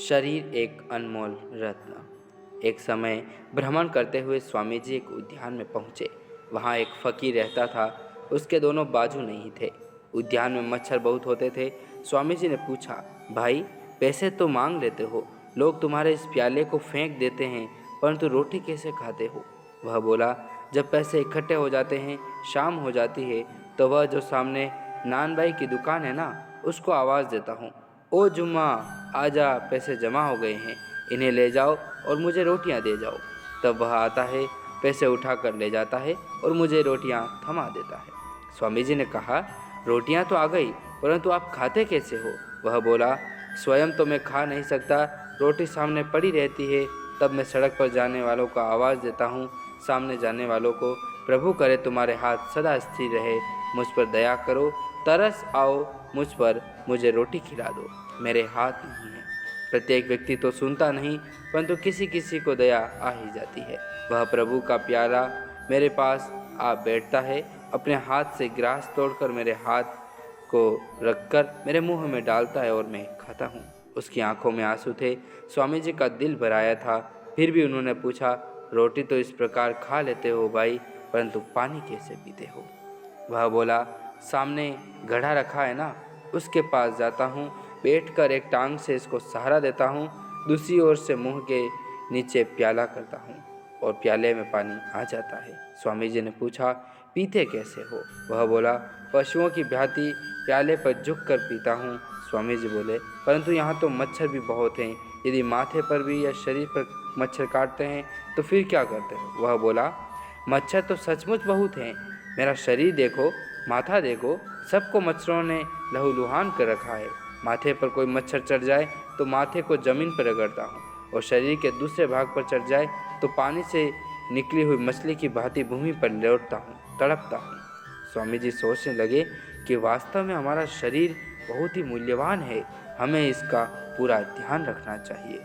शरीर एक अनमोल रत्न। एक समय भ्रमण करते हुए स्वामी जी एक उद्यान में पहुँचे। वहाँ एक फकीर रहता था। उसके दोनों बाजू नहीं थे। उद्यान में मच्छर बहुत होते थे। स्वामी जी ने पूछा, भाई पैसे तो मांग लेते हो, लोग तुम्हारे इस प्याले को फेंक देते हैं, परंतु रोटी कैसे खाते हो? वह बोला, जब पैसे इकट्ठे हो जाते हैं, शाम हो जाती है, तो वह जो सामने नान भाई की दुकान है ना, उसको आवाज़ देता हूँ, ओ जुम्मा आजा, पैसे जमा हो गए हैं, इन्हें ले जाओ और मुझे रोटियां दे जाओ। तब वह आता है, पैसे उठा कर ले जाता है और मुझे रोटियां थमा देता है। स्वामी जी ने कहा, रोटियां तो आ गई, परंतु आप खाते कैसे हो? वह बोला, स्वयं तो मैं खा नहीं सकता, रोटी सामने पड़ी रहती है, तब मैं सड़क पर जाने वालों को आवाज़ देता हूँ, सामने जाने वालों को, प्रभु करे तुम्हारे हाथ सदा स्थिर रहे, मुझ पर दया करो, तरस आओ मुझ पर, मुझे रोटी खिला दो। मेरे हाथ नहीं है। प्रत्येक व्यक्ति तो सुनता नहीं, परंतु किसी किसी को दया आ ही जाती है। वह प्रभु का प्याला मेरे पास आ बैठता है, अपने हाथ से ग्रास तोड़कर मेरे हाथ को रखकर मेरे मुंह में डालता है और मैं खाता हूँ। उसकी आंखों में आंसू थे। स्वामी जी का दिल भर आया था। फिर भी उन्होंने पूछा, रोटी तो इस प्रकार खा लेते हो भाई, परंतु पानी कैसे पीते हो? वह बोला, सामने घड़ा रखा है ना, उसके पास जाता हूँ, बैठकर एक टांग से इसको सहारा देता हूँ, दूसरी ओर से मुंह के नीचे प्याला करता हूँ और प्याले में पानी आ जाता है। स्वामी जी ने पूछा, पीते कैसे हो? वह बोला, पशुओं की भांति प्याले पर झुक कर पीता हूँ। स्वामी जी बोले, परंतु यहाँ तो मच्छर भी बहुत हैं, यदि माथे पर भी या शरीर पर मच्छर काटते हैं तो फिर क्या करते हो? वह बोला, मच्छर तो सचमुच बहुत हैं, मेरा शरीर देखो, माथा देखो, सबको मच्छरों ने लहूलुहान कर रखा है। माथे पर कोई मच्छर चढ़ जाए तो माथे को जमीन पर रगड़ता हूँ, और शरीर के दूसरे भाग पर चढ़ जाए तो पानी से निकली हुई मछली की भांति भूमि पर लौटता हूँ, तड़पता हूँ। स्वामी जी सोचने लगे कि वास्तव में हमारा शरीर बहुत ही मूल्यवान है, हमें इसका पूरा ध्यान रखना चाहिए।